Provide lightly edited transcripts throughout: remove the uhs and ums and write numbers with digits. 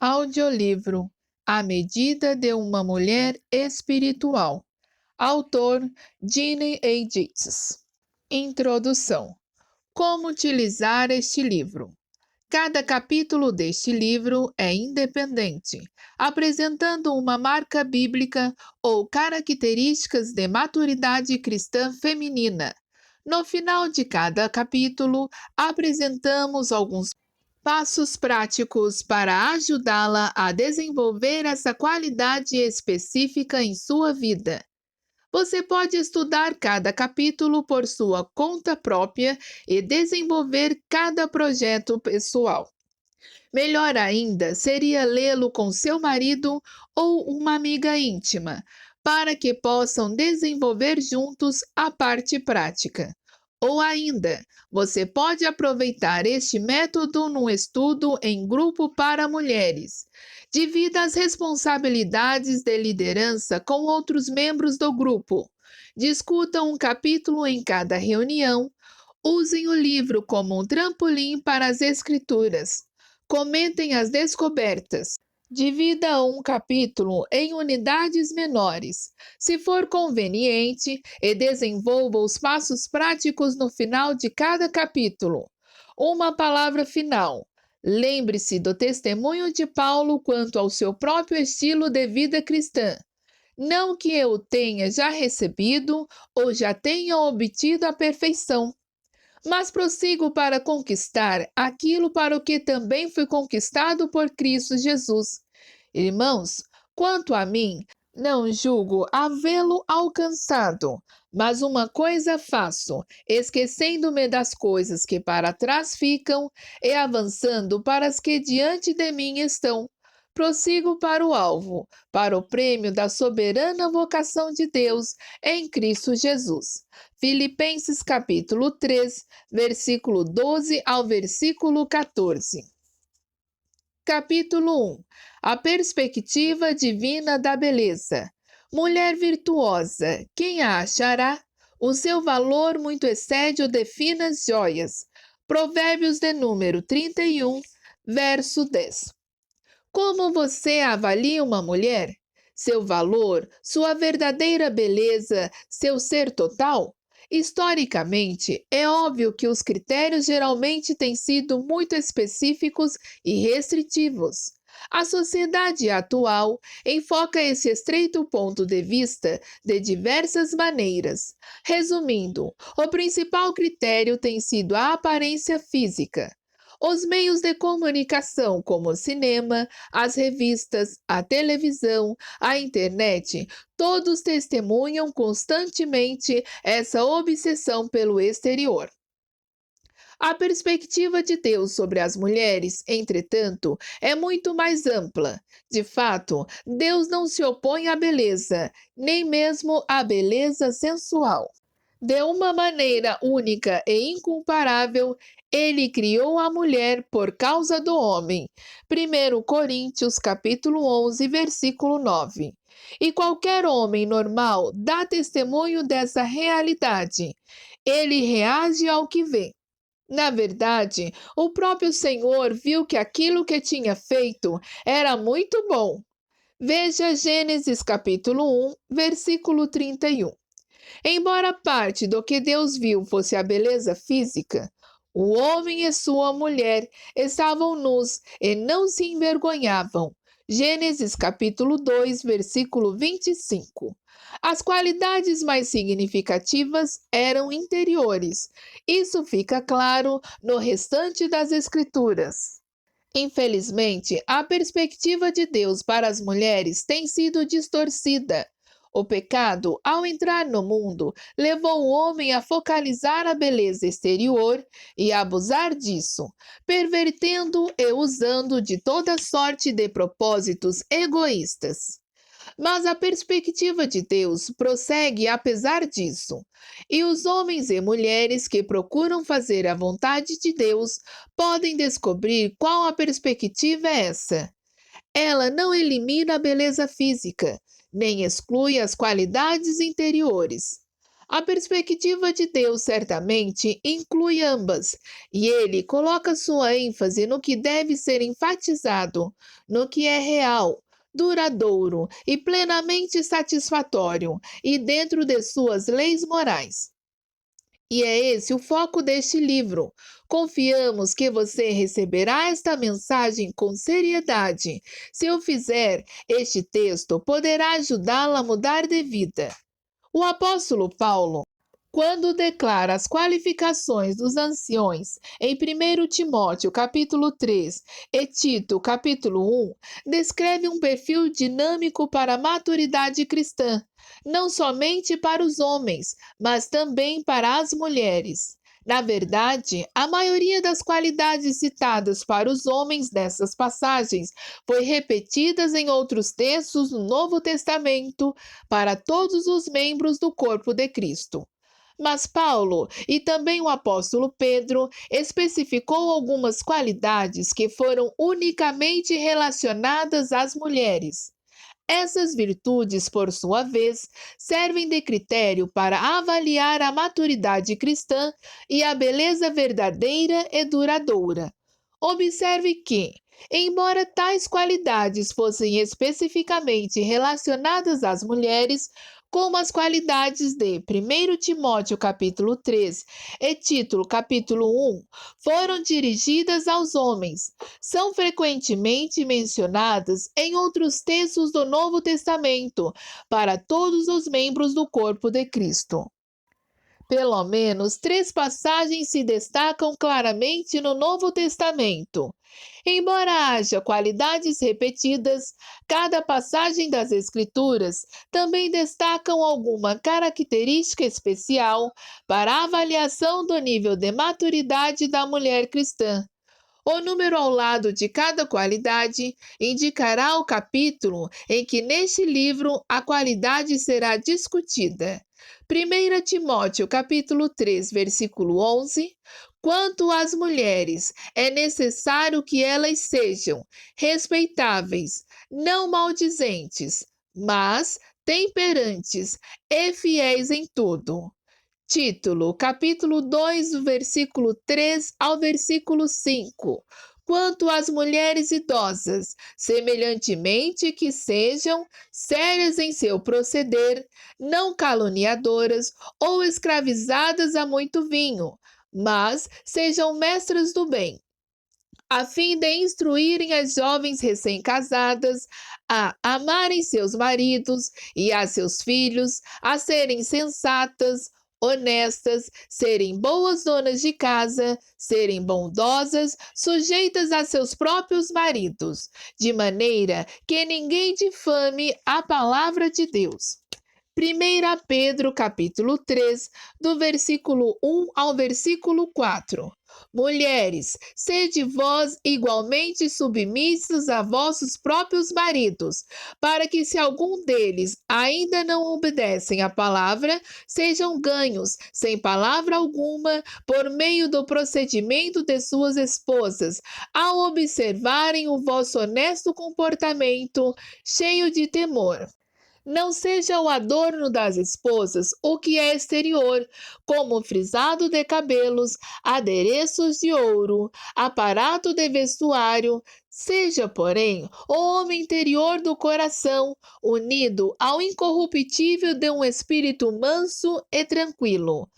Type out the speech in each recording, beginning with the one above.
Audiolivro A Medida de uma Mulher Espiritual. Autor Jeannie A. Yates. Introdução. Como utilizar este livro? Cada capítulo deste livro é independente, apresentando uma marca bíblica ou características de maturidade cristã feminina. No final de cada capítulo, apresentamos alguns passos práticos para ajudá-la a desenvolver essa qualidade específica em sua vida. Você pode estudar cada capítulo por sua conta própria e desenvolver cada projeto pessoal. Melhor ainda seria lê-lo com seu marido ou uma amiga íntima, para que possam desenvolver juntos a parte prática. Ou ainda, você pode aproveitar este método num estudo em grupo para mulheres. Divida as responsabilidades de liderança com outros membros do grupo. Discuta um capítulo em cada reunião. Usem o livro como um trampolim para as escrituras. Comentem as descobertas. Divida um capítulo em unidades menores, se for conveniente, e desenvolva os passos práticos no final de cada capítulo. Uma palavra final. Lembre-se do testemunho de Paulo quanto ao seu próprio estilo de vida cristã. Não que eu tenha já recebido ou já tenha obtido a perfeição, mas prossigo para conquistar aquilo para o que também fui conquistado por Cristo Jesus. Irmãos, quanto a mim, não julgo havê-lo alcançado, mas uma coisa faço, esquecendo-me das coisas que para trás ficam e avançando para as que diante de mim estão. Prossigo para o alvo, para o prêmio da soberana vocação de Deus em Cristo Jesus. Filipenses capítulo 3, versículo 12 ao versículo 14. Capítulo 1. A perspectiva divina da beleza. Mulher virtuosa, quem a achará? O seu valor muito excede o de finas joias. Provérbios de número 31, verso 10. Como você avalia uma mulher? Seu valor, sua verdadeira beleza, seu ser total? Historicamente, é óbvio que os critérios geralmente têm sido muito específicos e restritivos. A sociedade atual enfoca esse estreito ponto de vista de diversas maneiras. Resumindo, o principal critério tem sido a aparência física. Os meios de comunicação, como o cinema, as revistas, a televisão, a internet, todos testemunham constantemente essa obsessão pelo exterior. A perspectiva de Deus sobre as mulheres, entretanto, é muito mais ampla. De fato, Deus não se opõe à beleza, nem mesmo à beleza sensual. De uma maneira única e incomparável, ele criou a mulher por causa do homem. 1 Coríntios capítulo 11, versículo 9. E qualquer homem normal dá testemunho dessa realidade. Ele reage ao que vê. Na verdade, o próprio Senhor viu que aquilo que tinha feito era muito bom. Veja Gênesis capítulo 1, versículo 31. Embora parte do que Deus viu fosse a beleza física, o homem e sua mulher estavam nus e não se envergonhavam. Gênesis capítulo 2, versículo 25. As qualidades mais significativas eram interiores. Isso fica claro no restante das Escrituras. Infelizmente, a perspectiva de Deus para as mulheres tem sido distorcida. O pecado, ao entrar no mundo, levou o homem a focalizar a beleza exterior e a abusar disso, pervertendo e usando de toda sorte de propósitos egoístas. Mas a perspectiva de Deus prossegue apesar disso, e os homens e mulheres que procuram fazer a vontade de Deus podem descobrir qual a perspectiva é essa. Ela não elimina a beleza física, nem exclui as qualidades interiores. A perspectiva de Deus certamente inclui ambas, e ele coloca sua ênfase no que deve ser enfatizado, no que é real, duradouro e plenamente satisfatório, e dentro de suas leis morais. E é esse o foco deste livro. Confiamos que você receberá esta mensagem com seriedade. Se o fizer, este texto poderá ajudá-la a mudar de vida. O apóstolo Paulo, quando declara as qualificações dos anciões em 1 Timóteo capítulo 3 e Tito capítulo 1, descreve um perfil dinâmico para a maturidade cristã, não somente para os homens, mas também para as mulheres. Na verdade, a maioria das qualidades citadas para os homens nessas passagens foi repetidas em outros textos no Novo Testamento para todos os membros do corpo de Cristo. Mas Paulo e também o apóstolo Pedro especificou algumas qualidades que foram unicamente relacionadas às mulheres. Essas virtudes, por sua vez, servem de critério para avaliar a maturidade cristã e a beleza verdadeira e duradoura. Observe que, embora tais qualidades fossem especificamente relacionadas às mulheres, como as qualidades de 1 Timóteo capítulo 3 e Tito capítulo 1 foram dirigidas aos homens, são frequentemente mencionadas em outros textos do Novo Testamento para todos os membros do corpo de Cristo. Pelo menos 3 passagens se destacam claramente no Novo Testamento. Embora haja qualidades repetidas, cada passagem das Escrituras também destacam alguma característica especial para a avaliação do nível de maturidade da mulher cristã. O número ao lado de cada qualidade indicará o capítulo em que neste livro a qualidade será discutida. 1 Timóteo capítulo 3, versículo 11. Quanto às mulheres, é necessário que elas sejam respeitáveis, não maldizentes, mas temperantes e fiéis em tudo. Título, capítulo 2, do versículo 3 ao versículo 5. Quanto às mulheres idosas, semelhantemente que sejam sérias em seu proceder, não caluniadoras ou escravizadas a muito vinho, mas sejam mestras do bem, a fim de instruírem as jovens recém-casadas a amarem seus maridos e a seus filhos, a serem sensatas, honestas, serem boas donas de casa, serem bondosas, sujeitas a seus próprios maridos, de maneira que ninguém difame a palavra de Deus. 1 Pedro capítulo 3, do versículo 1 ao versículo 4. Mulheres, sede vós igualmente submissas a vossos próprios maridos, para que, se algum deles ainda não obedecem à palavra, sejam ganhos, sem palavra alguma, por meio do procedimento de suas esposas, ao observarem o vosso honesto comportamento, cheio de temor. Não seja o adorno das esposas o que é exterior, como frisado de cabelos, adereços de ouro, aparato de vestuário. Seja, porém, o homem interior do coração, unido ao incorruptível de um espírito manso e tranquilo.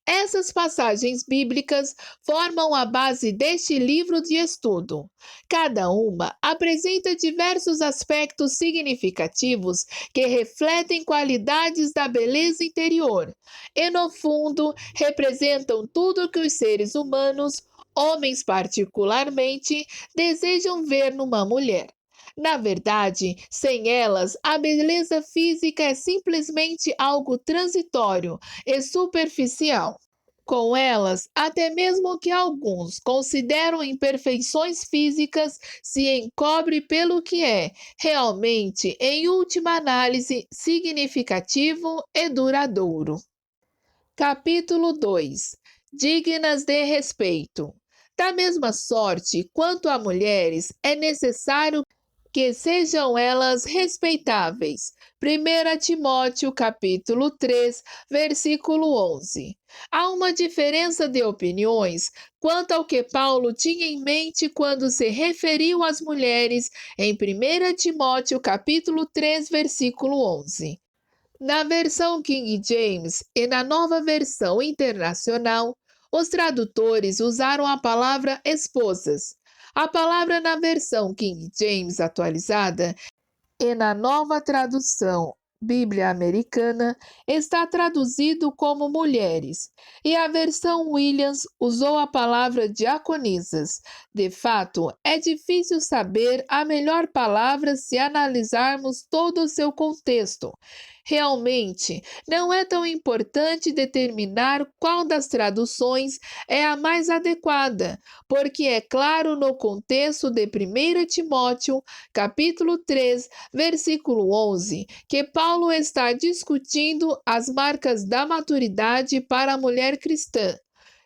Essas passagens bíblicas formam a base deste livro de estudo. Cada uma apresenta diversos aspectos significativos que refletem qualidades da beleza interior e, no fundo, representam tudo que os seres humanos, homens particularmente, desejam ver numa mulher. Na verdade, sem elas, a beleza física é simplesmente algo transitório e superficial. Com elas, até mesmo o que alguns consideram imperfeições físicas se encobre pelo que é, realmente, em última análise, significativo e duradouro. Capítulo 2. Dignas de respeito. Da mesma sorte, quanto a mulheres, é necessário que sejam elas respeitáveis. 1 Timóteo capítulo 3, versículo 11. Há uma diferença de opiniões quanto ao que Paulo tinha em mente quando se referiu às mulheres em 1 Timóteo capítulo 3, versículo 11. Na versão King James e na nova versão internacional, os tradutores usaram a palavra esposas. A palavra na versão King James atualizada e na nova tradução Bíblia Americana está traduzido como mulheres, e a versão Williams usou a palavra diaconisas. De fato, é difícil saber a melhor palavra se analisarmos todo o seu contexto. Realmente, não é tão importante determinar qual das traduções é a mais adequada, porque é claro no contexto de 1 Timóteo, capítulo 3, versículo 11, que Paulo está discutindo as marcas da maturidade para a mulher cristã,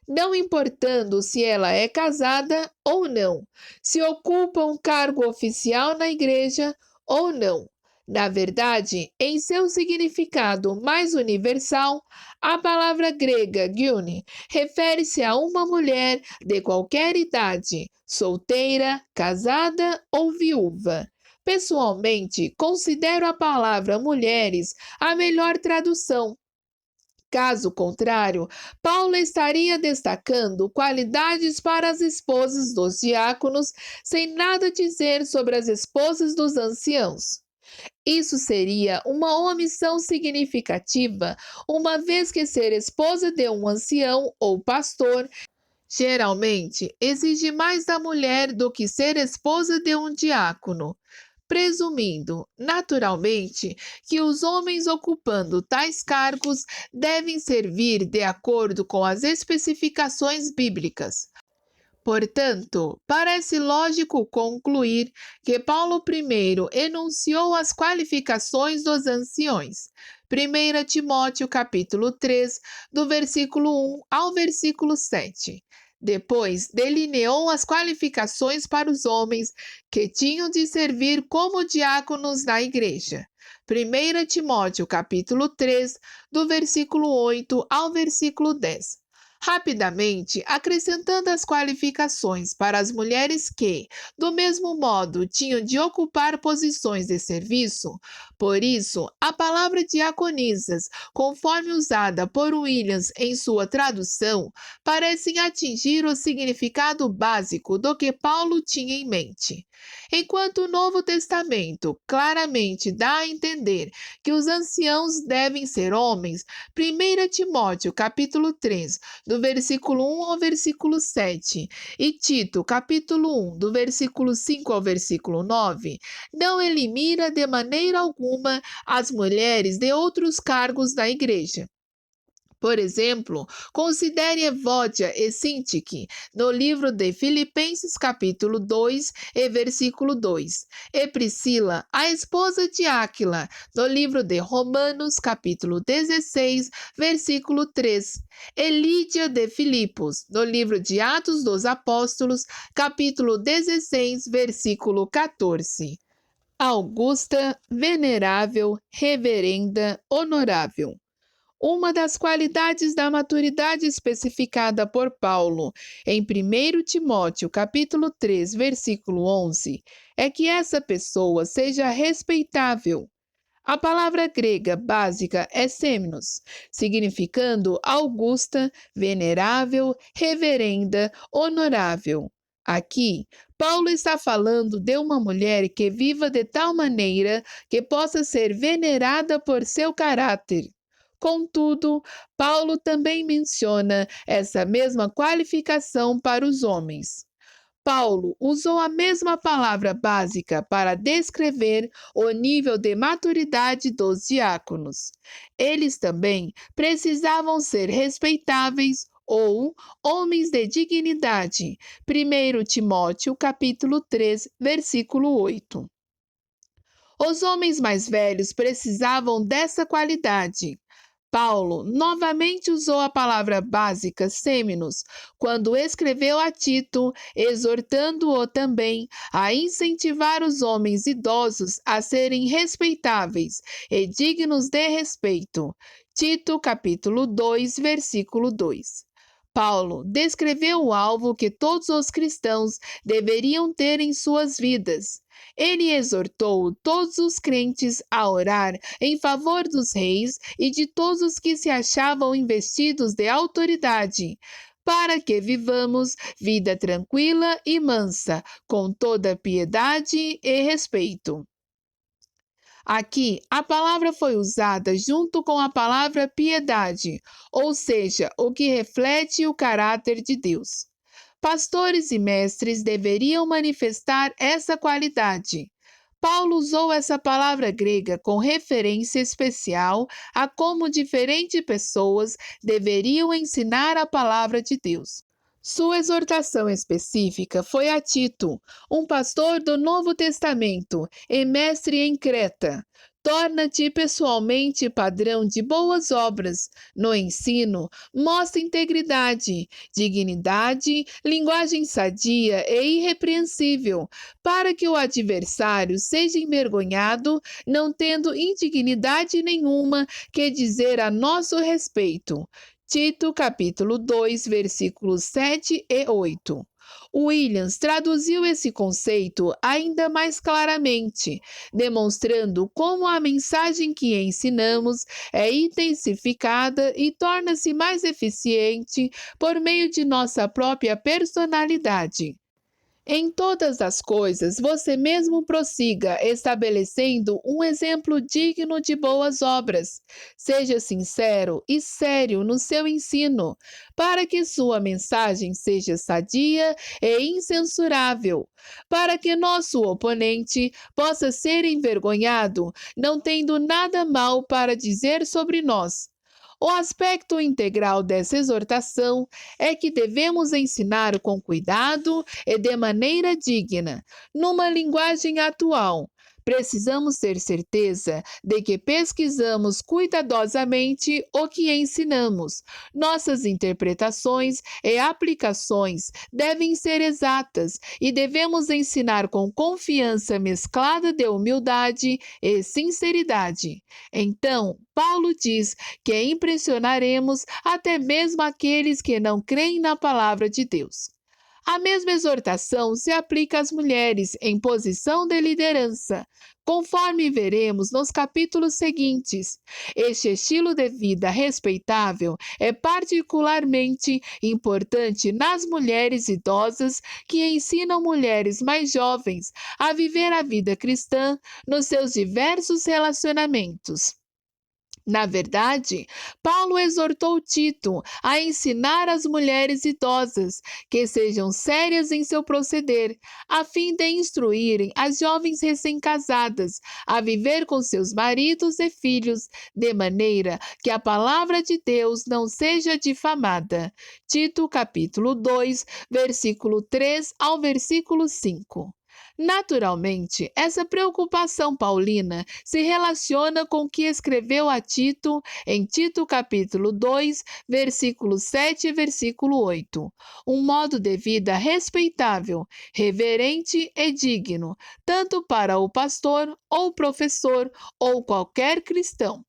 não importando se ela é casada ou não, se ocupa um cargo oficial na igreja ou não. Na verdade, em seu significado mais universal, a palavra grega gyune refere-se a uma mulher de qualquer idade, solteira, casada ou viúva. Pessoalmente, considero a palavra mulheres a melhor tradução. Caso contrário, Paulo estaria destacando qualidades para as esposas dos diáconos, sem nada dizer sobre as esposas dos anciãos. Isso seria uma omissão significativa, uma vez que ser esposa de um ancião ou pastor geralmente exige mais da mulher do que ser esposa de um diácono, presumindo, naturalmente, que os homens ocupando tais cargos devem servir de acordo com as especificações bíblicas. Portanto, parece lógico concluir que Paulo primeiro enunciou as qualificações dos anciões. 1 Timóteo capítulo 3, do versículo 1 ao versículo 7. Depois, delineou as qualificações para os homens que tinham de servir como diáconos na igreja. 1 Timóteo capítulo 3, do versículo 8 ao versículo 10. Rapidamente, acrescentando as qualificações para as mulheres que, do mesmo modo, tinham de ocupar posições de serviço. Por isso, a palavra diaconisas, conforme usada por Williams em sua tradução, parecem atingir o significado básico do que Paulo tinha em mente. Enquanto o Novo Testamento claramente dá a entender que os anciãos devem ser homens, 1 Timóteo capítulo 3, do versículo 1 ao versículo 7, e Tito, capítulo 1, do versículo 5 ao versículo 9, não elimina de maneira alguma as mulheres de outros cargos da igreja. Por exemplo, considere Evódia e Sintique no livro de Filipenses capítulo 2 e versículo 2, e Priscila, a esposa de Áquila, no livro de Romanos capítulo 16, versículo 3, e Lídia de Filipos, no livro de Atos dos Apóstolos, capítulo 16, versículo 14. Augusta, venerável, reverenda, honorável. Uma das qualidades da maturidade especificada por Paulo em 1 Timóteo capítulo 3, versículo 11, é que essa pessoa seja respeitável. A palavra grega básica é semnos, significando augusta, venerável, reverenda, honorável. Aqui, Paulo está falando de uma mulher que viva de tal maneira que possa ser venerada por seu caráter. Contudo, Paulo também menciona essa mesma qualificação para os homens. Paulo usou a mesma palavra básica para descrever o nível de maturidade dos diáconos. Eles também precisavam ser respeitáveis ou homens de dignidade. 1 Timóteo capítulo 3, versículo 8. Os homens mais velhos precisavam dessa qualidade. Paulo novamente usou a palavra básica seminos quando escreveu a Tito, exortando-o também a incentivar os homens idosos a serem respeitáveis e dignos de respeito. Tito, capítulo 2, versículo 2. Paulo descreveu o alvo que todos os cristãos deveriam ter em suas vidas. Ele exortou todos os crentes a orar em favor dos reis e de todos os que se achavam investidos de autoridade, para que vivamos vida tranquila e mansa, com toda piedade e respeito. Aqui, a palavra foi usada junto com a palavra piedade, ou seja, o que reflete o caráter de Deus. Pastores e mestres deveriam manifestar essa qualidade. Paulo usou essa palavra grega com referência especial a como diferentes pessoas deveriam ensinar a palavra de Deus. Sua exortação específica foi a Tito, um pastor do Novo Testamento e mestre em Creta. Torna-te pessoalmente padrão de boas obras. No ensino, mostra integridade, dignidade, linguagem sadia e irrepreensível, para que o adversário seja envergonhado, não tendo indignidade nenhuma que dizer a nosso respeito. Tito, capítulo 2, versículos 7 e 8. Williams traduziu esse conceito ainda mais claramente, demonstrando como a mensagem que ensinamos é intensificada e torna-se mais eficiente por meio de nossa própria personalidade. Em todas as coisas, você mesmo prossiga, estabelecendo um exemplo digno de boas obras. Seja sincero e sério no seu ensino, para que sua mensagem seja sadia e incensurável, para que nosso oponente possa ser envergonhado, não tendo nada mal para dizer sobre nós. O aspecto integral dessa exortação é que devemos ensinar com cuidado e de maneira digna, numa linguagem atual. Precisamos ter certeza de que pesquisamos cuidadosamente o que ensinamos. Nossas interpretações e aplicações devem ser exatas e devemos ensinar com confiança mesclada de humildade e sinceridade. Então, Paulo diz que impressionaremos até mesmo aqueles que não creem na palavra de Deus. A mesma exortação se aplica às mulheres em posição de liderança, conforme veremos nos capítulos seguintes. Este estilo de vida respeitável é particularmente importante nas mulheres idosas que ensinam mulheres mais jovens a viver a vida cristã nos seus diversos relacionamentos. Na verdade, Paulo exortou Tito a ensinar as mulheres idosas que sejam sérias em seu proceder, a fim de instruírem as jovens recém-casadas a viver com seus maridos e filhos, de maneira que a palavra de Deus não seja difamada. Tito, capítulo 2, versículo 3 ao versículo 5. Naturalmente, essa preocupação paulina se relaciona com o que escreveu a Tito em Tito capítulo 2, versículo 7 e versículo 8. Um modo de vida respeitável, reverente e digno, tanto para o pastor ou professor ou qualquer cristão.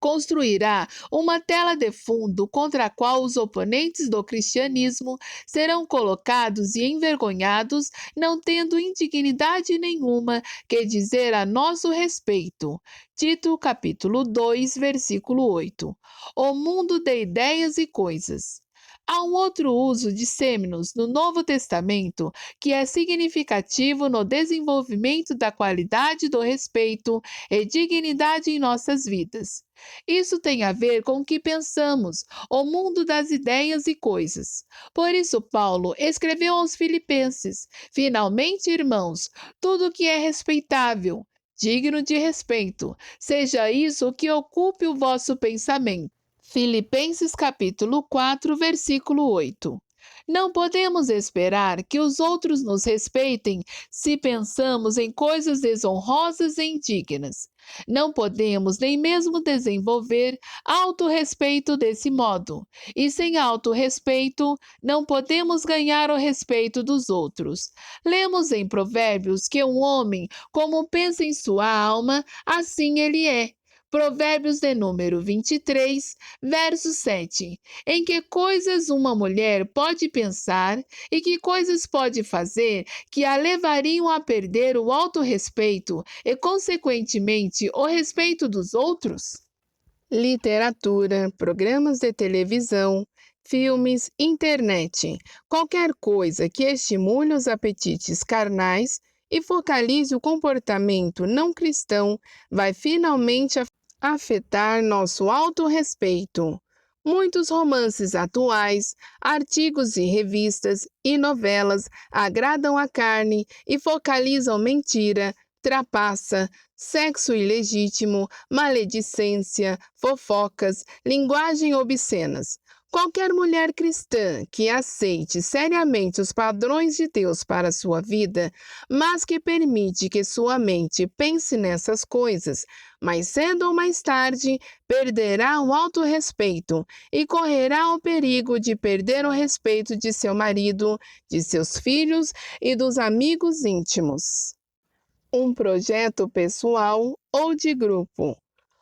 Construirá uma tela de fundo contra a qual os oponentes do cristianismo serão colocados e envergonhados, não tendo indignidade nenhuma que dizer a nosso respeito. Tito, capítulo 2, versículo 8. O mundo de ideias e coisas. Há um outro uso de seminos no Novo Testamento que é significativo no desenvolvimento da qualidade do respeito e dignidade em nossas vidas. Isso tem a ver com o que pensamos, o mundo das ideias e coisas. Por isso, Paulo escreveu aos Filipenses: Finalmente, irmãos, tudo que é respeitável, digno de respeito, seja isso o que ocupe o vosso pensamento. Filipenses capítulo 4, versículo 8. Não podemos esperar que os outros nos respeitem se pensamos em coisas desonrosas e indignas. Não podemos nem mesmo desenvolver autorrespeito desse modo. E sem autorrespeito, não podemos ganhar o respeito dos outros. Lemos em Provérbios que um homem, como pensa em sua alma, assim ele é. Provérbios de número 23, verso 7. Em que coisas uma mulher pode pensar e que coisas pode fazer que a levariam a perder o autorrespeito e, consequentemente, o respeito dos outros? Literatura, programas de televisão, filmes, internet, qualquer coisa que estimule os apetites carnais e focalize o comportamento não cristão vai finalmente afetar nosso autorrespeito. Muitos romances atuais, artigos de revistas e novelas agradam a carne e focalizam mentira, trapaça, sexo ilegítimo, maledicência, fofocas, linguagem obscenas. Qualquer mulher cristã que aceite seriamente os padrões de Deus para sua vida, mas que permite que sua mente pense nessas coisas, mais cedo ou mais tarde, perderá o autorrespeito e correrá o perigo de perder o respeito de seu marido, de seus filhos e dos amigos íntimos. Um projeto pessoal ou de grupo.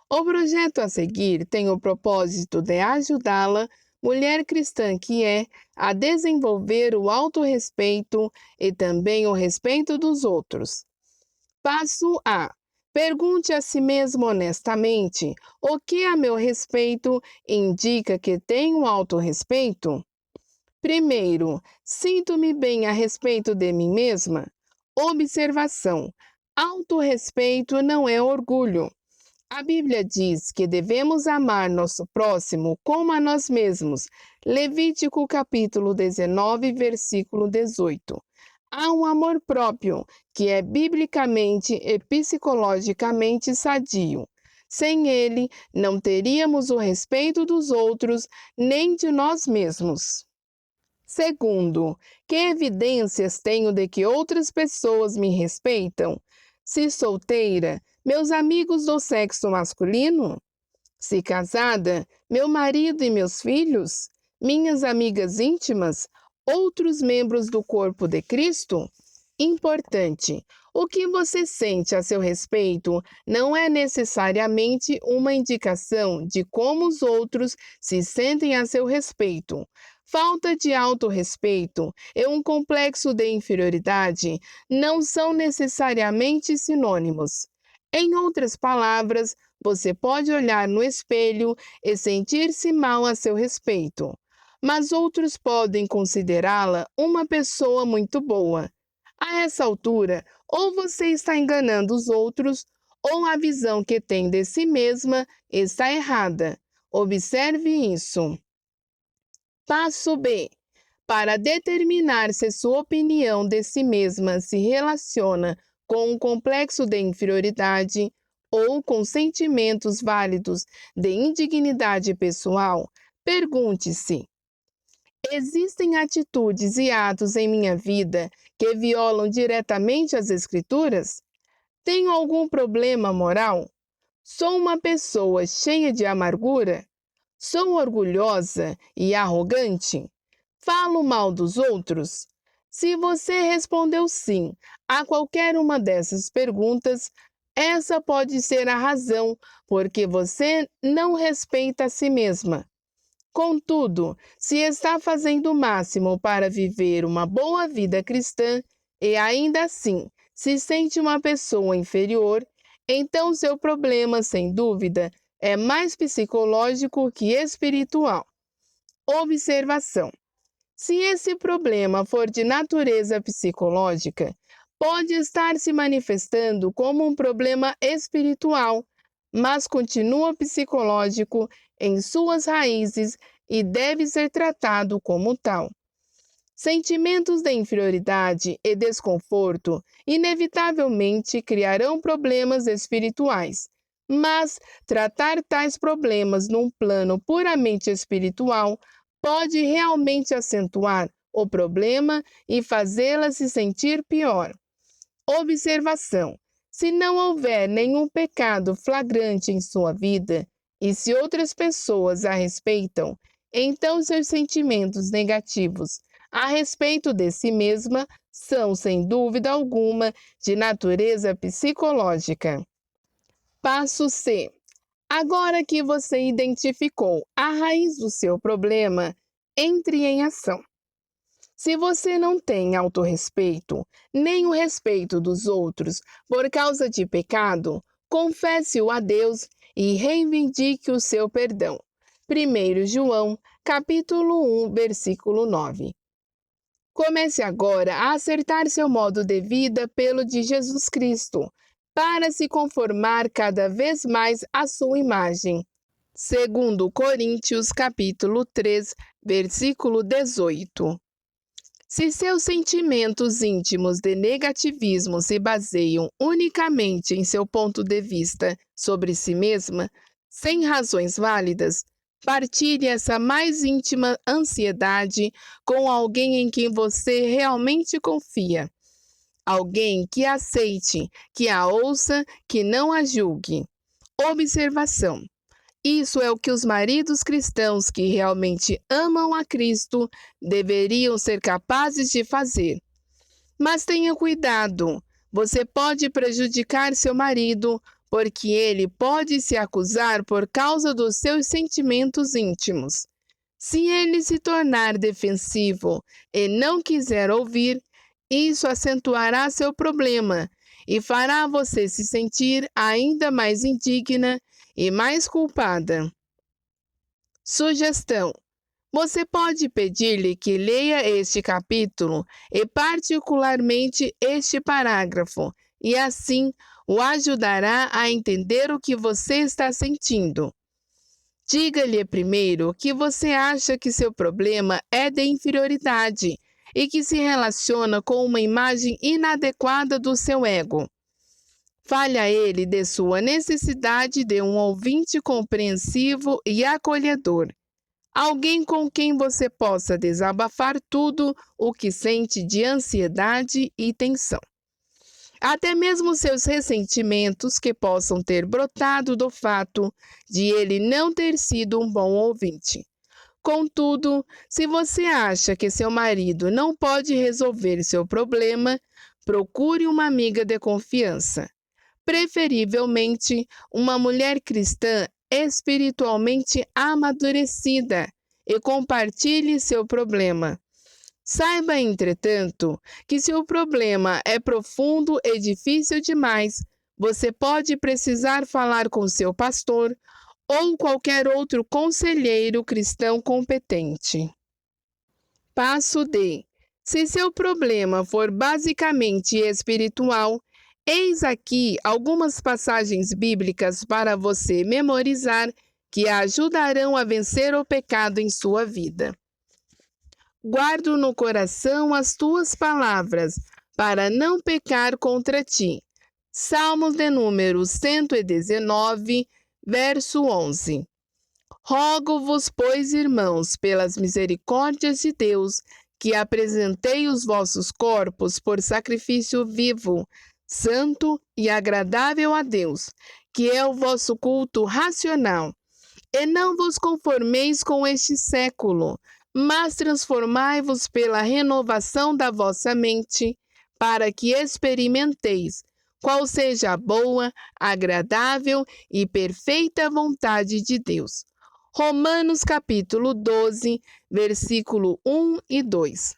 O projeto a seguir tem o propósito de ajudá-la, mulher cristã que é, a desenvolver o autorrespeito e também o respeito dos outros. Passo A. Pergunte a si mesmo honestamente: o que a meu respeito indica que tenho autorrespeito? Primeiro, sinto-me bem a respeito de mim mesma? Observação: autorrespeito não é orgulho. A Bíblia diz que devemos amar nosso próximo como a nós mesmos. Levítico capítulo 19, versículo 18. Há um amor próprio que é biblicamente e psicologicamente sadio. Sem ele, não teríamos o respeito dos outros nem de nós mesmos. Segundo, que evidências tenho de que outras pessoas me respeitam? Se solteira, meus amigos do sexo masculino? Se casada, meu marido e meus filhos? Minhas amigas íntimas? Outros membros do corpo de Cristo? Importante: o que você sente a seu respeito não é necessariamente uma indicação de como os outros se sentem a seu respeito. Falta de autorrespeito e um complexo de inferioridade não são necessariamente sinônimos. Em outras palavras, você pode olhar no espelho e sentir-se mal a seu respeito, mas outros podem considerá-la uma pessoa muito boa. A essa altura, ou você está enganando os outros, ou a visão que tem de si mesma está errada. Observe isso. Passo B. Para determinar se sua opinião de si mesma se relaciona com um complexo de inferioridade ou com sentimentos válidos de indignidade pessoal, pergunte-se: existem atitudes e atos em minha vida que violam diretamente as Escrituras? Tenho algum problema moral? Sou uma pessoa cheia de amargura? Sou orgulhosa e arrogante? Falo mal dos outros? Se você respondeu sim a qualquer uma dessas perguntas, essa pode ser a razão porque você não respeita a si mesma. Contudo, se está fazendo o máximo para viver uma boa vida cristã e ainda assim se sente uma pessoa inferior, então seu problema, sem dúvida, é mais psicológico que espiritual. Observação: se esse problema for de natureza psicológica, pode estar se manifestando como um problema espiritual, mas continua psicológico em suas raízes e deve ser tratado como tal. Sentimentos de inferioridade e desconforto inevitavelmente criarão problemas espirituais, mas tratar tais problemas num plano puramente espiritual pode realmente acentuar o problema e fazê-la se sentir pior. Observação: se não houver nenhum pecado flagrante em sua vida, e se outras pessoas a respeitam, então seus sentimentos negativos a respeito de si mesma são, sem dúvida alguma, de natureza psicológica. Passo C. Agora que você identificou a raiz do seu problema, entre em ação. Se você não tem autorrespeito, nem o respeito dos outros por causa de pecado, confesse-o a Deus e reivindique o seu perdão. 1 João, capítulo 1, versículo 9. Comece agora a acertar seu modo de vida pelo de Jesus Cristo, para se conformar cada vez mais à sua imagem. 2 Coríntios, capítulo 3, versículo 18. Se seus sentimentos íntimos de negativismo se baseiam unicamente em seu ponto de vista sobre si mesma, sem razões válidas, partilhe essa mais íntima ansiedade com alguém em quem você realmente confia. Alguém que a aceite, que a ouça, que não a julgue. Observação: isso é o que os maridos cristãos que realmente amam a Cristo deveriam ser capazes de fazer. Mas tenha cuidado, você pode prejudicar seu marido, porque ele pode se acusar por causa dos seus sentimentos íntimos. Se ele se tornar defensivo e não quiser ouvir, isso acentuará seu problema e fará você se sentir ainda mais indigna e mais culpada. Sugestão: você pode pedir-lhe que leia este capítulo e particularmente este parágrafo, e assim o ajudará a entender o que você está sentindo. Diga-lhe primeiro que você acha que seu problema é de inferioridade e que se relaciona com uma imagem inadequada do seu ego. Fale a ele de sua necessidade de um ouvinte compreensivo e acolhedor. Alguém com quem você possa desabafar tudo o que sente de ansiedade e tensão. Até mesmo seus ressentimentos que possam ter brotado do fato de ele não ter sido um bom ouvinte. Contudo, se você acha que seu marido não pode resolver seu problema, procure uma amiga de confiança. Preferivelmente, uma mulher cristã espiritualmente amadurecida, e compartilhe seu problema. Saiba, entretanto, que se o problema é profundo e difícil demais, você pode precisar falar com seu pastor ou qualquer outro conselheiro cristão competente. Passo D. Se seu problema for basicamente espiritual, eis aqui algumas passagens bíblicas para você memorizar que a ajudarão a vencer o pecado em sua vida. Guardo no coração as tuas palavras, para não pecar contra ti. Salmos de número 119, verso 11. Rogo-vos, pois, irmãos, pelas misericórdias de Deus, que apresentei os vossos corpos por sacrifício vivo, santo e agradável a Deus, que é o vosso culto racional. E não vos conformeis com este século, mas transformai-vos pela renovação da vossa mente, para que experimenteis qual seja a boa, agradável e perfeita vontade de Deus. Romanos capítulo 12, versículo 1 e 2.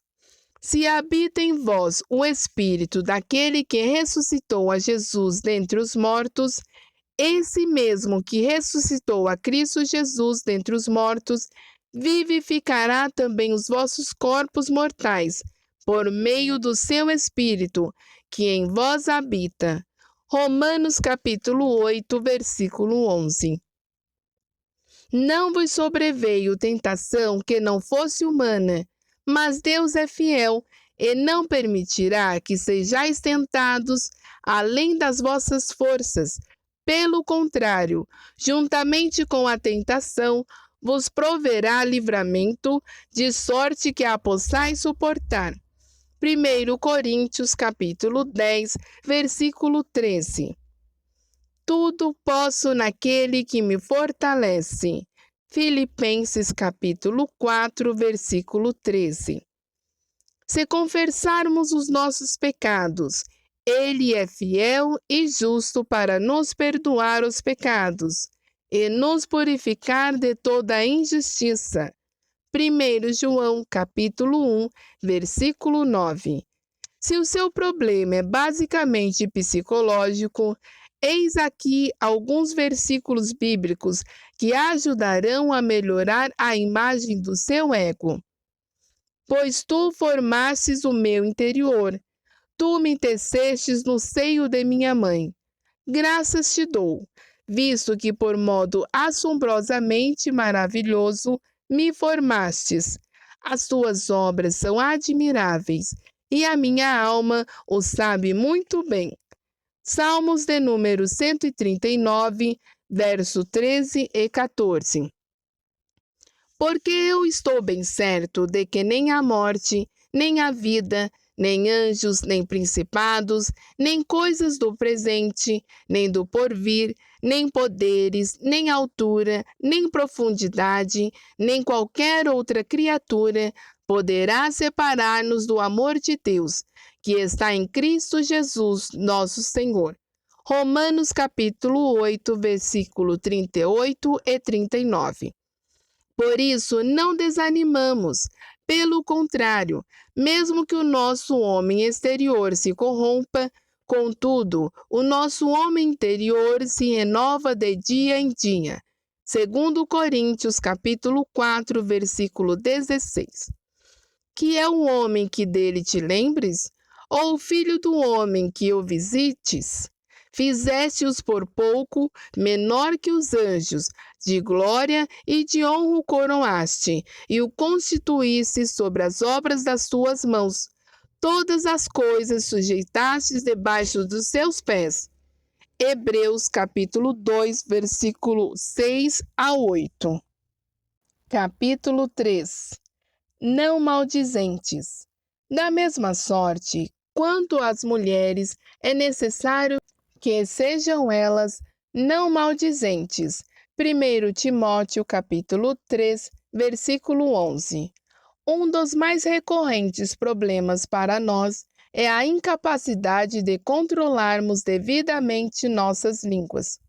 Se habita em vós o Espírito daquele que ressuscitou a Jesus dentre os mortos, esse mesmo que ressuscitou a Cristo Jesus dentre os mortos, vivificará também os vossos corpos mortais, por meio do seu Espírito, que em vós habita. Romanos capítulo 8, versículo 11. Não vos sobreveio tentação que não fosse humana, mas Deus é fiel e não permitirá que sejais tentados além das vossas forças. Pelo contrário, juntamente com a tentação, vos proverá livramento, de sorte que a possais suportar. 1 Coríntios capítulo 10, versículo 13. Tudo posso naquele que me fortalece. Filipenses capítulo 4, versículo 13. Se confessarmos os nossos pecados, Ele é fiel e justo para nos perdoar os pecados e nos purificar de toda a injustiça. 1 João capítulo 1, versículo 9. Se o seu problema é basicamente psicológico, eis aqui alguns versículos bíblicos que ajudarão a melhorar a imagem do seu ego. Pois tu formastes o meu interior, tu me tecestes no seio de minha mãe. Graças te dou, visto que por modo assombrosamente maravilhoso me formastes. As tuas obras são admiráveis, e a minha alma o sabe muito bem. Salmos de número 139, verso 13 e 14. Porque eu estou bem certo de que nem a morte, nem a vida, nem anjos, nem principados, nem coisas do presente, nem do porvir, nem poderes, nem altura, nem profundidade, nem qualquer outra criatura poderá separar-nos do amor de Deus, que está em Cristo Jesus, nosso Senhor. Romanos capítulo 8, versículo 38 e 39. Por isso, não desanimamos. Pelo contrário, mesmo que o nosso homem exterior se corrompa, contudo, o nosso homem interior se renova de dia em dia. 2 Coríntios, capítulo 4, versículo 16. Que é o homem que dele te lembres? Ou o filho do homem que o visites? Fizeste-os por pouco menor que os anjos, de glória e de honra o coroaste, e o constituíste sobre as obras das tuas mãos. Todas as coisas sujeitastes debaixo dos seus pés. Hebreus capítulo 2, versículo 6 a 8. Capítulo 3. Não maldizentes. Da mesma sorte, quanto às mulheres, é necessário que sejam elas não maldizentes. 1 Timóteo capítulo 3, versículo 11. Um dos mais recorrentes problemas para nós é a incapacidade de controlarmos devidamente nossas línguas.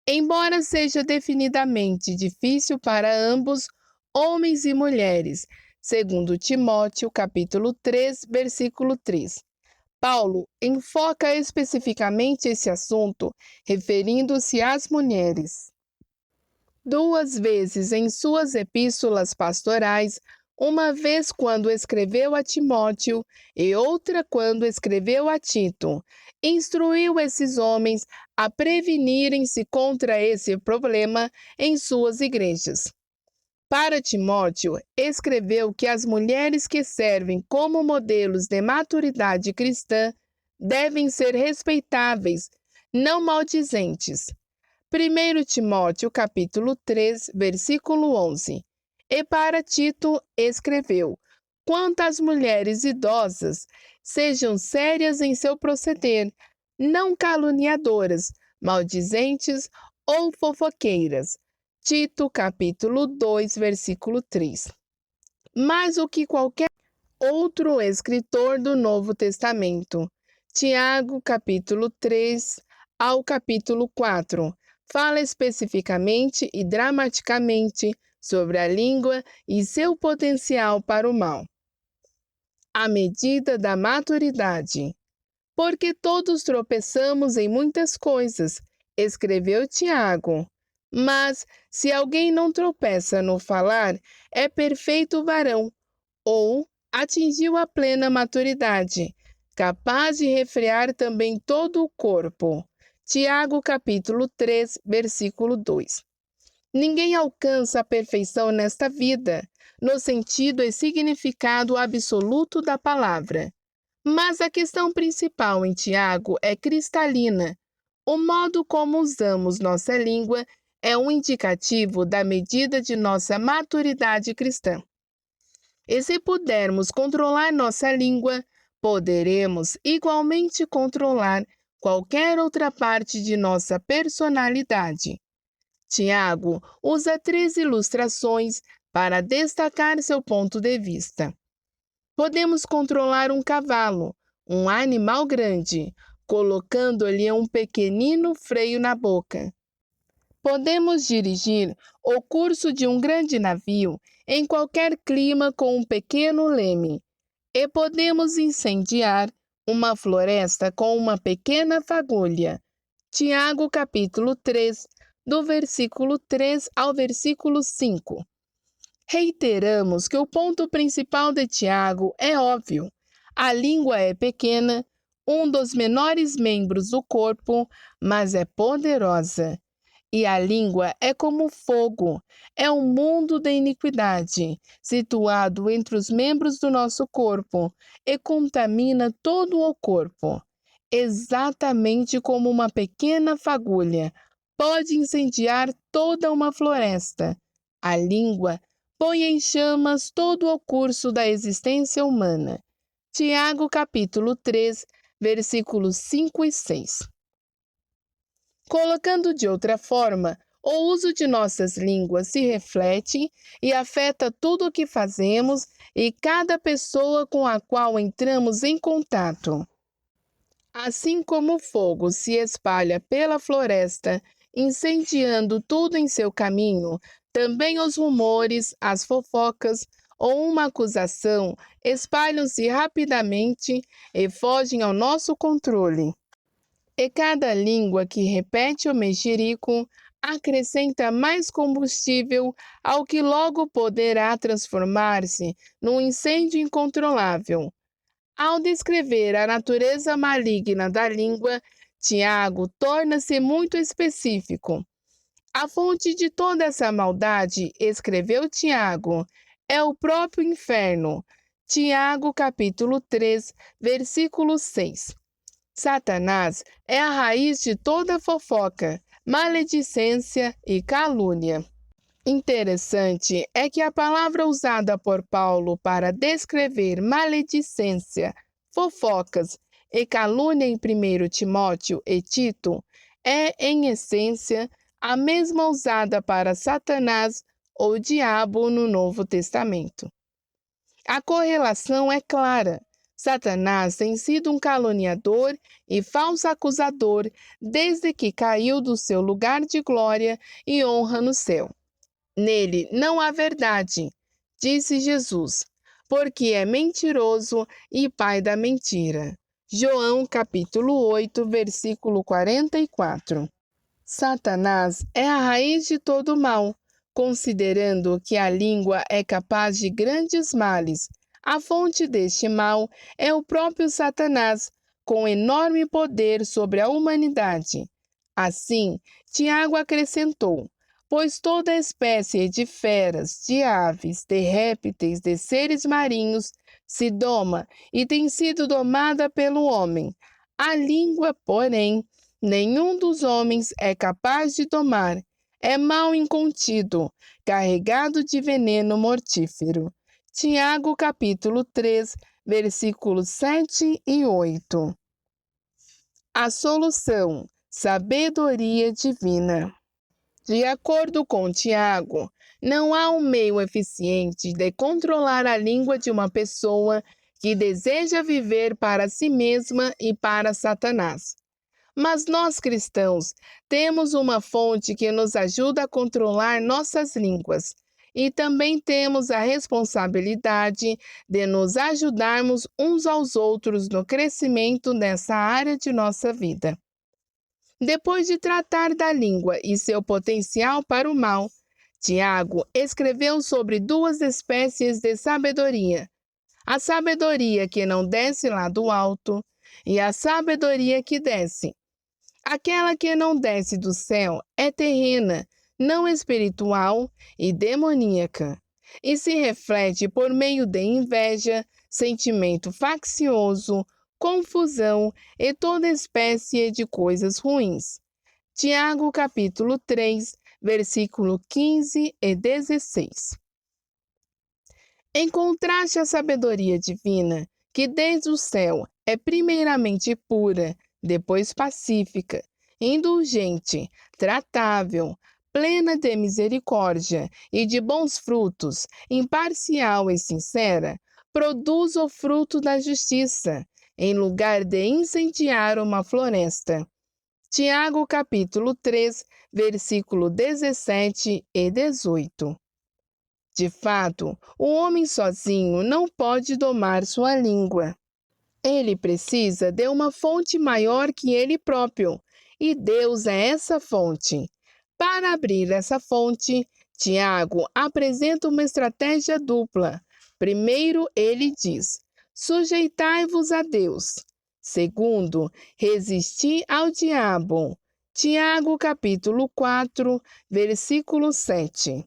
Embora seja definidamente difícil para ambos, homens e mulheres, segundo Timóteo capítulo 3, versículo 3. Paulo enfoca especificamente esse assunto, referindo-se às mulheres. 2 vezes em suas epístolas pastorais, uma vez quando escreveu a Timóteo e outra quando escreveu a Tito, instruiu esses homens a prevenirem-se contra esse problema em suas igrejas. Para Timóteo, escreveu que as mulheres que servem como modelos de maturidade cristã devem ser respeitáveis, não maldizentes. 1 Timóteo capítulo 3, versículo 11. E para Tito escreveu: quanto às mulheres idosas, sejam sérias em seu proceder, não caluniadoras, maldizentes ou fofoqueiras. Tito, capítulo 2, versículo 3. Mais do que qualquer outro escritor do Novo Testamento, Tiago, capítulo 3 ao capítulo 4, fala especificamente e dramaticamente sobre a língua e seu potencial para o mal. À medida da maturidade. Porque todos tropeçamos em muitas coisas, escreveu Tiago. Mas, se alguém não tropeça no falar, é perfeito varão, ou atingiu a plena maturidade, capaz de refrear também todo o corpo. Tiago capítulo 3, versículo 2. Ninguém alcança a perfeição nesta vida, no sentido e significado absoluto da palavra. Mas a questão principal em Tiago é cristalina. O modo como usamos nossa língua é um indicativo da medida de nossa maturidade cristã. E se pudermos controlar nossa língua, poderemos igualmente controlar qualquer outra parte de nossa personalidade. Tiago usa 3 ilustrações para destacar seu ponto de vista. Podemos controlar um cavalo, um animal grande, colocando-lhe um pequenino freio na boca. Podemos dirigir o curso de um grande navio em qualquer clima com um pequeno leme. E podemos incendiar uma floresta com uma pequena fagulha. Tiago capítulo 3, do versículo 3 ao versículo 5. Reiteramos que o ponto principal de Tiago é óbvio. A língua é pequena, um dos menores membros do corpo, mas é poderosa. E a língua é como fogo, é um mundo de iniquidade, situado entre os membros do nosso corpo, e contamina todo o corpo. Exatamente como uma pequena fagulha pode incendiar toda uma floresta. A língua põe em chamas todo o curso da existência humana. Tiago capítulo 3, versículos 5 e 6. Colocando de outra forma, o uso de nossas línguas se reflete e afeta tudo o que fazemos e cada pessoa com a qual entramos em contato. Assim como o fogo se espalha pela floresta, incendiando tudo em seu caminho, também os rumores, as fofocas ou uma acusação espalham-se rapidamente e fogem ao nosso controle. E cada língua que repete o mexerico acrescenta mais combustível ao que logo poderá transformar-se num incêndio incontrolável. Ao descrever a natureza maligna da língua, Tiago torna-se muito específico. A fonte de toda essa maldade, escreveu Tiago, é o próprio inferno. Tiago capítulo 3, versículo 6. Satanás é a raiz de toda fofoca, maledicência e calúnia. Interessante é que a palavra usada por Paulo para descrever maledicência, fofocas e calúnia em 1 Timóteo e Tito é, em essência, a mesma usada para Satanás ou diabo no Novo Testamento. A correlação é clara. Satanás tem sido um caluniador e falso acusador desde que caiu do seu lugar de glória e honra no céu. Nele não há verdade, disse Jesus, porque é mentiroso e pai da mentira. João capítulo 8, versículo 44. Satanás é a raiz de todo mal, considerando que a língua é capaz de grandes males. A fonte deste mal é o próprio Satanás, com enorme poder sobre a humanidade. Assim, Tiago acrescentou: pois toda espécie de feras, de aves, de répteis, de seres marinhos se doma e tem sido domada pelo homem. A língua, porém, nenhum dos homens é capaz de domar. É mal incontido, carregado de veneno mortífero. Tiago capítulo 3, versículos 7 e 8. A solução: sabedoria divina. De acordo com Tiago, não há um meio eficiente de controlar a língua de uma pessoa que deseja viver para si mesma e para Satanás. Mas nós cristãos temos uma fonte que nos ajuda a controlar nossas línguas e também temos a responsabilidade de nos ajudarmos uns aos outros no crescimento nessa área de nossa vida. Depois de tratar da língua e seu potencial para o mal, Tiago escreveu sobre 2 espécies de sabedoria: a sabedoria que não desce lá do alto e a sabedoria que desce. Aquela que não desce do céu é terrena, não espiritual e demoníaca, e se reflete por meio de inveja, sentimento faccioso, confusão e toda espécie de coisas ruins. Tiago capítulo 3, versículo 15 e 16. Em contraste à sabedoria divina, que desde o céu é primeiramente pura, depois pacífica, indulgente, tratável, plena de misericórdia e de bons frutos, imparcial e sincera, produz o fruto da justiça, em lugar de incendiar uma floresta. Tiago capítulo 3, versículo 17 e 18. De fato, o homem sozinho não pode domar sua língua. Ele precisa de uma fonte maior que ele próprio, e Deus é essa fonte. Para abrir essa fonte, Tiago apresenta uma estratégia dupla. Primeiro, ele diz: sujeitai-vos a Deus. Segundo, resisti ao diabo. Tiago capítulo 4, versículo 7.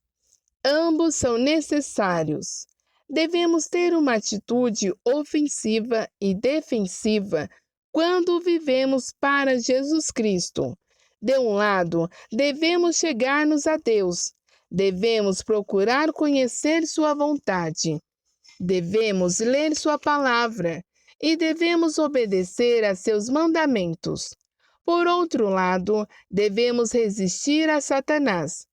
Ambos são necessários. Devemos ter uma atitude ofensiva e defensiva quando vivemos para Jesus Cristo. De um lado, devemos chegar-nos a Deus. Devemos procurar conhecer sua vontade. Devemos ler sua palavra e devemos obedecer a seus mandamentos. Por outro lado, devemos resistir a Satanás.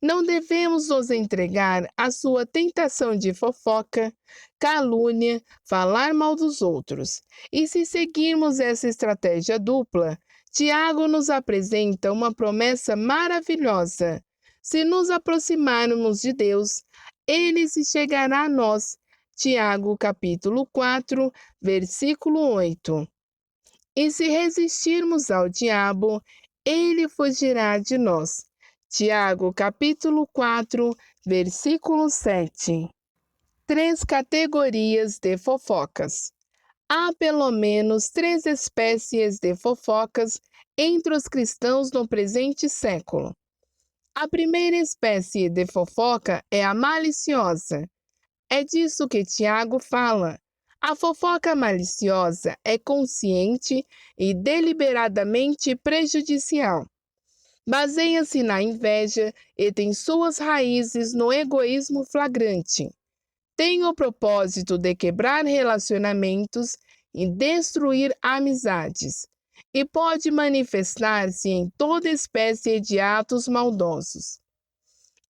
Não devemos nos entregar à sua tentação de fofoca, calúnia, falar mal dos outros. E se seguirmos essa estratégia dupla, Tiago nos apresenta uma promessa maravilhosa. Se nos aproximarmos de Deus, ele se chegará a nós. Tiago capítulo 4, versículo 8. E se resistirmos ao diabo, ele fugirá de nós. Tiago, capítulo 4, versículo 7. 3 categorias de fofocas. Há pelo menos 3 espécies de fofocas entre os cristãos no presente século. A primeira espécie de fofoca é a maliciosa. É disso que Tiago fala. A fofoca maliciosa é consciente e deliberadamente prejudicial. Baseia-se na inveja e tem suas raízes no egoísmo flagrante. Tem o propósito de quebrar relacionamentos e destruir amizades, e pode manifestar-se em toda espécie de atos maldosos.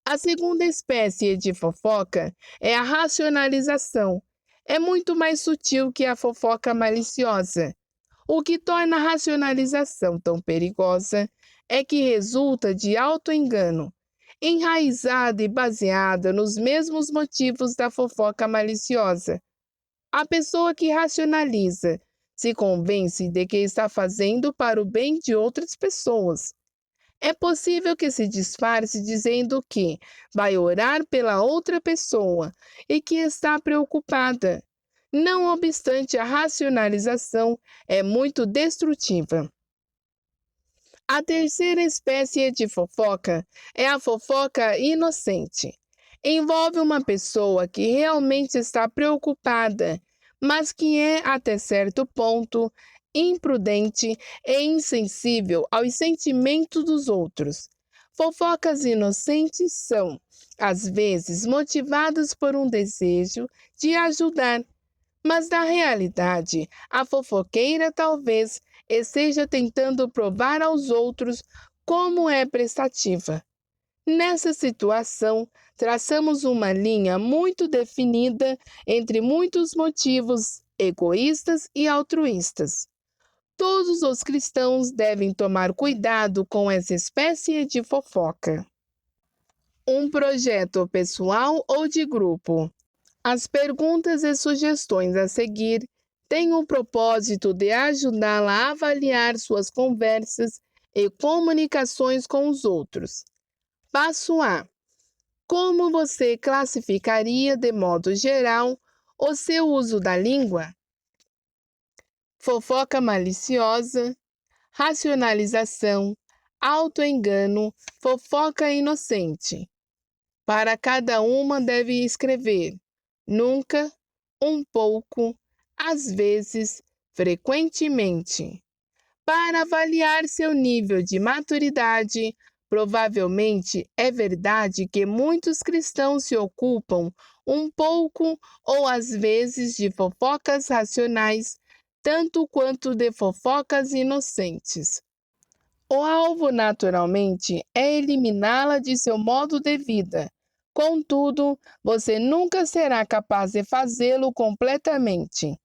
A segunda espécie de fofoca é a racionalização. É muito mais sutil que a fofoca maliciosa. O que torna a racionalização tão perigosa é que resulta de auto-engano, enraizada e baseada nos mesmos motivos da fofoca maliciosa. A pessoa que racionaliza se convence de que está fazendo para o bem de outras pessoas. É possível que se disfarce dizendo que vai orar pela outra pessoa e que está preocupada. Não obstante, a racionalização é muito destrutiva. A terceira espécie de fofoca é a fofoca inocente. Envolve uma pessoa que realmente está preocupada, mas que é, até certo ponto, imprudente e insensível aos sentimentos dos outros. Fofocas inocentes são, às vezes, motivadas por um desejo de ajudar, mas na realidade, a fofoqueira talvez esteja tentando provar aos outros como é prestativa. Nessa situação, traçamos uma linha muito definida entre muitos motivos egoístas e altruístas. Todos os cristãos devem tomar cuidado com essa espécie de fofoca. Um projeto pessoal ou de grupo. As perguntas e sugestões a seguir têm o propósito de ajudá-la a avaliar suas conversas e comunicações com os outros. Passo A. Como você classificaria, de modo geral, o seu uso da língua? Fofoca maliciosa, racionalização, auto-engano, fofoca inocente. Para cada uma deve escrever nunca, um pouco, às vezes, frequentemente. Para avaliar seu nível de maturidade, Provavelmente é verdade que muitos cristãos se ocupam um pouco ou às vezes de fofocas racionais, tanto quanto de fofocas inocentes. O alvo, naturalmente, é eliminá-la de seu modo de vida. Contudo, você nunca será capaz de fazê-lo completamente.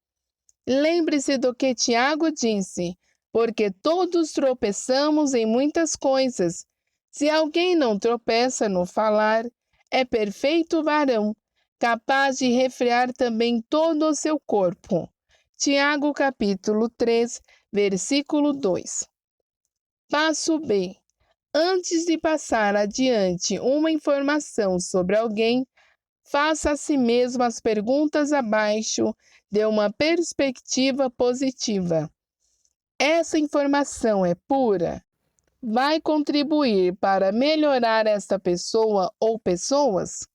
Lembre-se do que Tiago disse, porque todos tropeçamos em muitas coisas. Se alguém não tropeça no falar, é perfeito varão, capaz de refrear também todo o seu corpo. Tiago capítulo 3, versículo 2. Passo B. Antes de passar adiante uma informação sobre alguém, faça a si mesmo as perguntas abaixo de uma perspectiva positiva. Essa informação é pura? Vai contribuir para melhorar esta pessoa ou pessoas?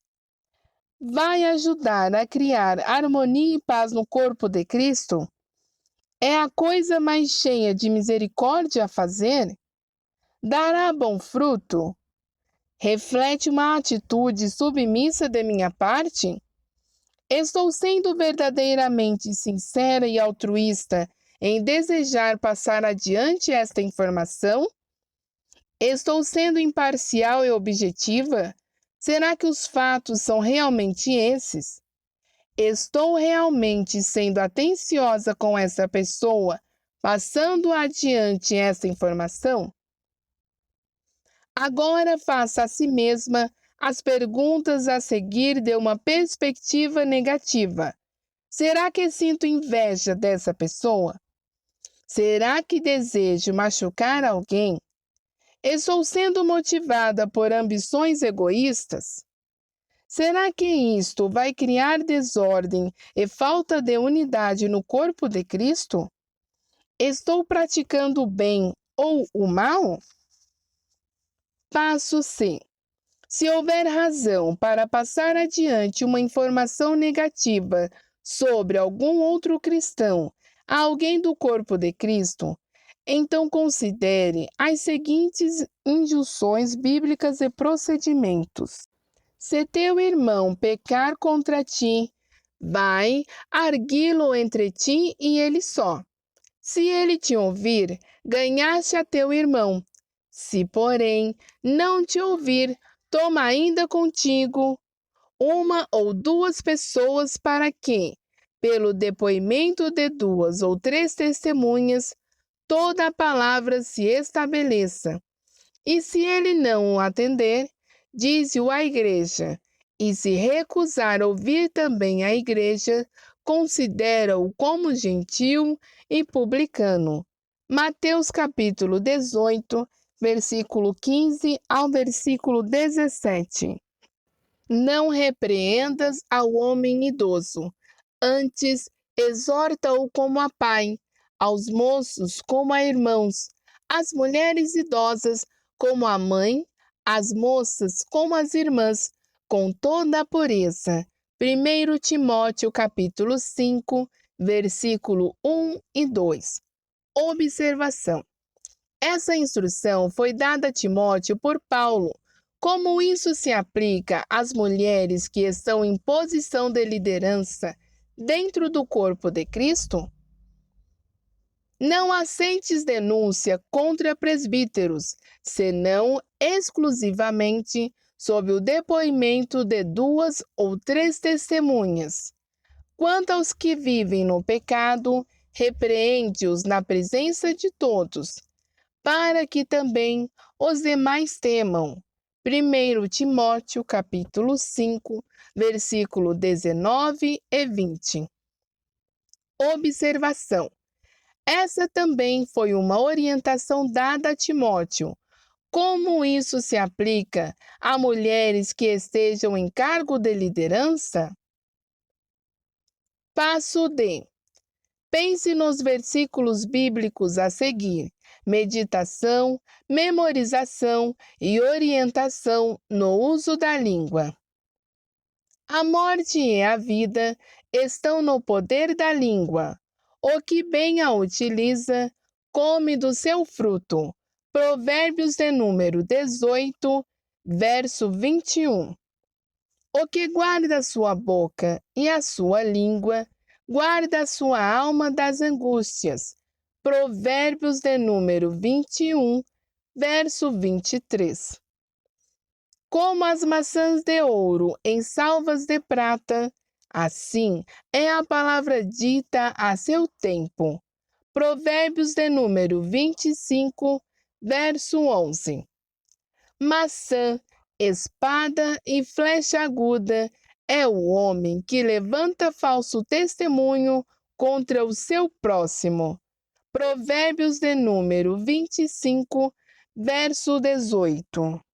Vai ajudar a criar harmonia e paz no corpo de Cristo? É a coisa mais cheia de misericórdia a fazer? Dará bom fruto? Reflete uma atitude submissa de minha parte? Estou sendo verdadeiramente sincera e altruísta em desejar passar adiante esta informação? Estou sendo imparcial e objetiva? Será que os fatos são realmente esses? Estou realmente sendo atenciosa com essa pessoa, passando adiante essa informação? Agora faça a si mesma as perguntas a seguir de uma perspectiva negativa. Será que sinto inveja dessa pessoa? Será que desejo machucar alguém? Estou sendo motivada por ambições egoístas? Será que isto vai criar desordem e falta de unidade no corpo de Cristo? Estou praticando o bem ou o mal? Passo C. Se houver razão para passar adiante uma informação negativa sobre algum outro cristão, alguém do corpo de Cristo, então considere as seguintes injunções bíblicas e procedimentos. Se teu irmão pecar contra ti, vai, arguí-lo entre ti e ele só. Se ele te ouvir, ganhaste a teu irmão. Se, porém, não te ouvir, toma ainda contigo uma ou duas pessoas para que, pelo depoimento de duas ou três testemunhas, toda a palavra se estabeleça. E se ele não o atender, dize-o à igreja. E se recusar ouvir também a igreja, considera-o como gentil e publicano. Mateus capítulo 18, versículo 15 ao versículo 17. Não repreendas ao homem idoso, antes exorta-o como a pai, aos moços como a irmãos, às mulheres idosas como a mãe, às moças como as irmãs, com toda a pureza. 1 Timóteo capítulo 5, versículo 1 e 2. Observação. Essa instrução foi dada a Timóteo por Paulo. Como isso se aplica às mulheres que estão em posição de liderança dentro do corpo de Cristo? Não aceites denúncia contra presbíteros, senão exclusivamente sob o depoimento de duas ou três testemunhas. Quanto aos que vivem no pecado, repreende-os na presença de todos, para que também os demais temam. 1 Timóteo capítulo 5, versículo 19 e 20. Observação. Essa também foi uma orientação dada a Timóteo. Como isso se aplica a mulheres que estejam em cargo de liderança? Passo D. Pense nos versículos bíblicos a seguir. Meditação, memorização e orientação no uso da língua. A morte e a vida estão no poder da língua. O que bem a utiliza, come do seu fruto. Provérbios de número 18, verso 21. O que guarda a sua boca e a sua língua, guarda a sua alma das angústias. Provérbios de número 21, verso 23. Como as maçãs de ouro em salvas de prata, assim é a palavra dita a seu tempo. Provérbios de número 25, verso 11. Maçã, espada e flecha aguda é o homem que levanta falso testemunho contra o seu próximo. Provérbios de número 25, verso 18.